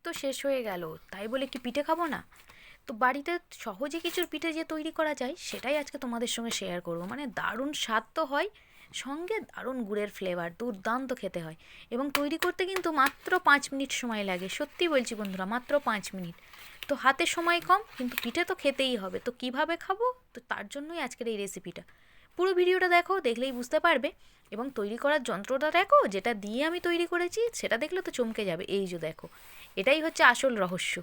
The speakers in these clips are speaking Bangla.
তো শেষ হয়ে গেল, তাই বলে কি পিঠে খাবো না? তো বাড়িতে সহজে কিছুর পিঠে যে তৈরি করা যায় সেটাই আজকে তোমাদের সঙ্গে শেয়ার করবো। মানে দারুণ স্বাদ তো হয়, সঙ্গে দারুণ গুড়ের ফ্লেভার, দুর্দান্ত খেতে হয়। এবং তৈরি করতে কিন্তু মাত্র 5 মিনিট সময় লাগে, সত্যি বলছি বন্ধুরা, মাত্র 5 মিনিট। তো হাতে সময় কম, কিন্তু পিঠে তো খেতেই হবে। তো কিভাবে খাবো, তো তার জন্যই আজকের এই রেসিপিটা। পুরো ভিডিওটা দেখো, দেখলেই বুঝতে পারবে। এবং তৈরি করার যন্ত্রটা দেখো, যেটা দিয়ে আমি তৈরি করেছি সেটা দেখলে তো চমকে যাবে। এই যে দেখো, এটাই হচ্ছে আসল রহস্য।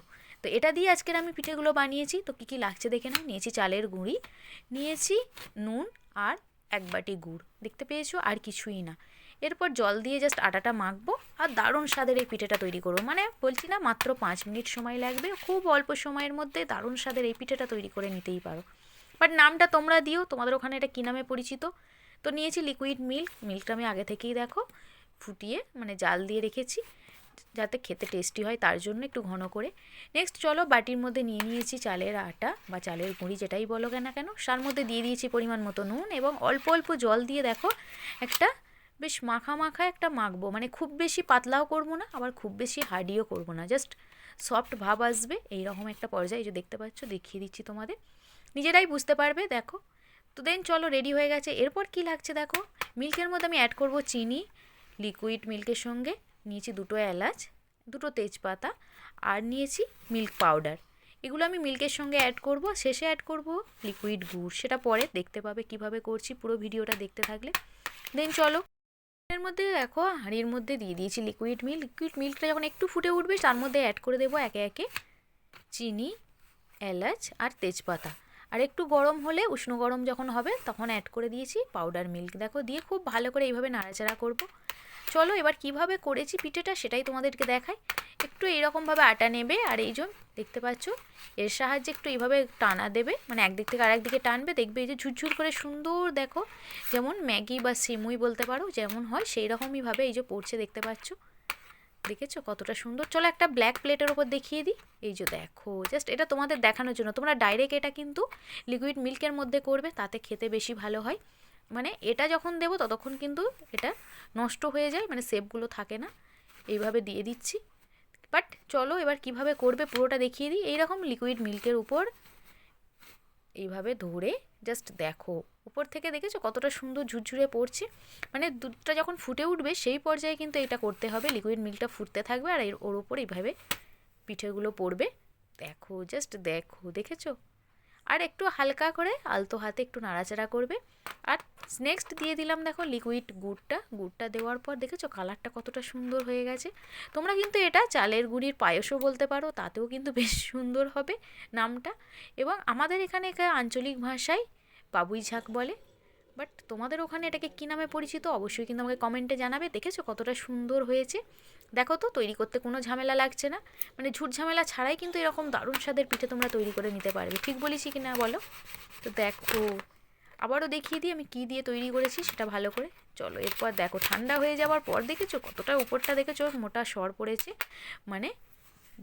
তো এটা দিয়ে আজকের আমি পিঠেগুলো বানিয়েছি। তো কী কী লাগছে দেখে নাও। নিয়েছি চালের গুঁড়ি, নিয়েছি নুন, আর 1 বাটি গুড়, দেখতে পেয়েছো, আর কিছুই না। এরপর জল দিয়ে জাস্ট আটাটা মাখবো, আর দারুণ স্বাদের এই পিঠেটা তৈরি করবো। মানে বলছি না, মাত্র 5 মিনিট সময় লাগবে, খুব অল্প সময়ের মধ্যে দারুণ স্বাদের এই পিঠেটা তৈরি করে নিতেই পারো। বাট নামটা তোমরা দিও, তোমাদের ওখানে এটা কী নামে পরিচিত। তো নিয়েছি লিকুইড মিল্ক, মিল্কটা আমি আগে থেকেই দেখো ফুটিয়ে মানে জাল দিয়ে রেখেছি, যাতে খেতে টেস্টি হয় তার জন্য একটু ঘন করে। নেক্সট চলো, বাটির মধ্যে নিয়ে নিয়েছি চালের আটা বা চালের গুঁড়ি, যেটাই বলো না কেন। তার মধ্যে দিয়ে দিয়েছি পরিমাণ মতো নুন, এবং অল্প অল্প জল দিয়ে দেখো একটা বেশ মাখা মাখা একটা মাখবো। মানে খুব বেশি পাতলাও করবো না, আবার খুব বেশি হার্ডিও করবো না, জাস্ট সফট ভাব আসবে এইরকম একটা পর্যায়ে। এই যে দেখতে পাচ্ছ, দেখিয়ে দিচ্ছি তোমাদের, নিজেরাই বুঝতে পারবে দেখো। তো দেন চলো, রেডি হয়ে গেছে। এরপর কি লাগছে দেখো, মিল্কের মধ্যে আমি অ্যাড করব চিনি। লিকুইড মিল্কের সঙ্গে নিয়েছি 2টো এলাচ, 2টো তেজপাতা, আর নিয়েছি মিল্ক পাউডার। এগুলো আমি মিল্কের সঙ্গে অ্যাড করব। শেষে অ্যাড করব লিকুইড গুড়, সেটা পরে দেখতে পাবে কিভাবে করছি, পুরো ভিডিওটা দেখতে থাকলে। দেন চলো, এর মধ্যে দেখো হাঁড়ির মধ্যে দিয়ে দিয়েছি লিকুইড মিল্ক। লিকুইড মিল্কটা যখন একটু ফুটে উঠবে, তার মধ্যে অ্যাড করে দেবো একে একে চিনি, এলাচ আর তেজপাতা। আর একটু গরম হলে, উষ্ণ গরম যখন হবে, তখন অ্যাড করে দিয়েছি পাউডার মিল্ক। দেখো দিয়ে খুব ভালো করে এইভাবে নাড়াচাড়া করব। চলো এবার কিভাবে করেছি পিঠেটা সেটাই তোমাদেরকে দেখাই। একটু এইরকমভাবে আটা নেবে, আর এই যে দেখতে পাচ্ছ, এর সাহায্যে একটু এইভাবে টানা দেবে, মানে একদিক থেকে আরেক দিকে টানবে, দেখবে এই যে ঝুরঝুর করে সুন্দর, দেখো যেমন ম্যাগি বা সিমুই বলতে পারো, যেমন হয় সেই রকমইভাবে এই যে পড়ছে, দেখতে পাচ্ছ, দেখেছো কতটা সুন্দর। চলো একটা ব্ল্যাক প্লেটের ওপর দেখিয়ে দিই। এই যে দেখো, জাস্ট এটা তোমাদের দেখানোর জন্য। তোমরা ডাইরেক্ট এটা কিন্তু লিকুইড মিল্কের মধ্যে করবে, তাতে খেতে বেশি ভালো হয়। মানে এটা যখন দেবো ততক্ষণ কিন্তু এটা নষ্ট হয়ে যায়, মানে শেপগুলো থাকে না। এইভাবে দিয়ে দিচ্ছি। বাট চলো এবার কিভাবে করবে পুরোটা দেখিয়ে দিই। এইরকম লিকুইড মিল্কের উপর এইভাবে ধরে জাস্ট দেখো, উপর থেকে দেখেছো কতটা সুন্দর ঝুরঝুরে পড়ছে। মানে দুধটা যখন ফুটে উঠবে সেই পর্যায়ে কিন্তু এটা করতে হবে, লিকুইড মিল্কটা ফুটতে থাকবে, আর ওর উপর এইভাবে পিঠেগুলো পড়বে। দেখো জাস্ট দেখো, দেখেছো। আর একটু হালকা করে আলতো হাতে একটু নাড়াচাড়া করবে। আর নেক্সট দিয়ে দিলাম দেখো লিকুইড গুড়টা। গুড়টা দেওয়ার পর দেখেছো কালারটা কতটা সুন্দর হয়ে গেছে। তোমরা কিন্তু এটা চালের গুঁড়ির পায়েসও বলতে পারো, তাতেও কিন্তু বেশ সুন্দর হবে নামটা। এবং আমাদের এখানে আঞ্চলিক ভাষায় বাবুই ঝাঁক বলে। বাট তোমাদের ওখানে এটাকে কী নামে পরিচিত অবশ্যই কিন্তু আমাকে কমেন্টে জানাবে। দেখেছো কতটা সুন্দর হয়েছে। দেখো তো, তৈরি করতে কোনো ঝামেলা লাগছে না, মানে ঝুট ঝামেলা ছাড়াই কিন্তু এরকম দারুণ স্বাদের পিঠে তোমরা তৈরি করে নিতে পারবে। ঠিক বলেছি কি না বলো? তো দেখো, আবারও দেখিয়ে দিই আমি কী দিয়ে তৈরি করেছি সেটা ভালো করে। চলো এরপর দেখো, ঠান্ডা হয়ে যাওয়ার পর দেখেছো কতটা উপরটা দেখেছো মোটা সর পড়েছে, মানে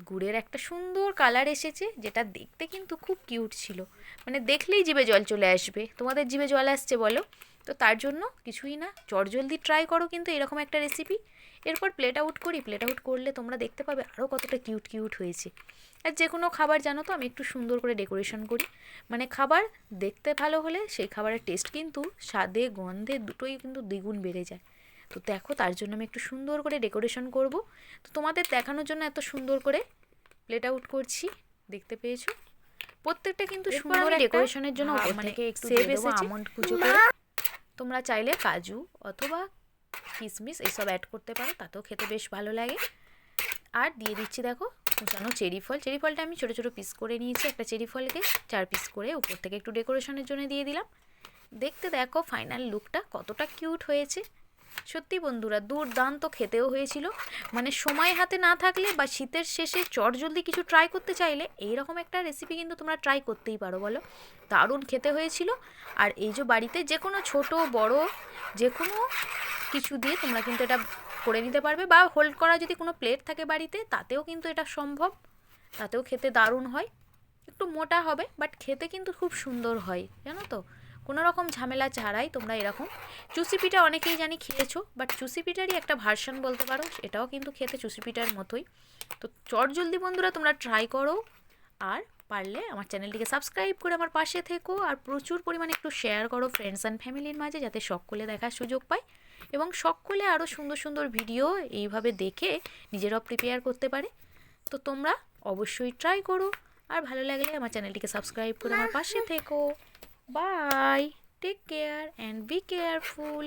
গুড়ের একটা সুন্দর কালার এসেছে, যেটা দেখতে কিন্তু খুব কিউট ছিল। মানে দেখলেই জিভে জল চলে আসবে। তোমাদের জিভে জল আসছে বলো? তো তার জন্য কিছুই না, চটজলদি ট্রাই করো কিন্তু এরকম একটা রেসিপি। এরপর প্লেট আউট করি। প্লেট আউট করলে তোমরা দেখতে পাবে আরও কতটা কিউট কিউট হয়েছে। আর যে কোনো খাবার জানো তো, আমি একটু সুন্দর করে ডেকোরেশন করি। মানে খাবার দেখতে ভালো হলে সেই খাবারের টেস্ট কিন্তু স্বাদে গন্ধে দুটোই কিন্তু দ্বিগুণ বেড়ে যায়। তো দেখো, তার জন্য আমি একটু সুন্দর করে ডেকোরেশন করব। তো তোমাদের দেখানোর জন্য এত সুন্দর করে প্লেট আউট করছি, দেখতে পেয়েছো। প্রত্যেকটা কিন্তু সুন্দর ডেকোরেশনের জন্য মানে একটু সেভ এসেছে আমন্ড কুচো করে। তোমরা চাইলে কাজু অথবা কিশমিশ এসব অ্যাড করতে পারো, তাতেও খেতে বেশ ভালো লাগে। আর দিয়ে দিচ্ছি দেখো কুচানো চেরি ফল। চেরি ফলটা আমি ছোটো ছোটো পিস করে নিয়েছি, একটা চেরি ফলকে 4 পিস করে উপর থেকে একটু ডেকোরেশনের জন্য দিয়ে দিলাম। দেখতে দেখো ফাইনাল লুকটা কতটা কিউট হয়েছে। সত্যি বন্ধুরা, দুর্দান্ত খেতেও হয়েছিল। মানে সময় হাতে না থাকলে বা শীতের শেষে চটজলদি কিছু ট্রাই করতে চাইলে এইরকম একটা রেসিপি কিন্তু তোমরা ট্রাই করতেই পারো বলো। দারুণ খেতে হয়েছিল। আর এই যে বাড়িতে যে কোনো ছোট বড় যে কোনো কিছু দিয়ে তোমরা কিন্তু এটা করে নিতে পারবে, বা হোল্ড করা যদি কোনো প্লেট থাকে বাড়িতে, তাতেও কিন্তু এটা সম্ভব। তাতেও খেতে দারুণ হয়। একটু মোটা হবে, বাট খেতে কিন্তু খুব সুন্দর হয়, জানো তো। কোনো রকম ঝামেলা ছাড়াই তোমরা এরকম চুষি পিঠা অনেকেই জানি খেয়েছো, বাট চুষি পিঠারই একটা ভার্সন বলতে পারো, এটাও কিন্তু খেতে চুষি পিঠার মতোই। তো চটজলদি বন্ধুরা তোমরা ট্রাই করো, আর পারলে আমার চ্যানেলটিকে সাবস্ক্রাইব করে আমার পাশে থেকো, আর প্রচুর পরিমাণে একটু শেয়ার করো ফ্রেন্ডস অ্যান্ড ফ্যামিলির মাঝে, যাতে সকলে দেখার সুযোগ পায় এবং সকলে আরও সুন্দর সুন্দর ভিডিও এইভাবে দেখে নিজেরাও প্রিপেয়ার করতে পারে। তো তোমরা অবশ্যই ট্রাই করো, আর ভালো লাগলে আমার চ্যানেলটিকে সাবস্ক্রাইব করে আমার পাশে থেকো। Bye, take care and be careful.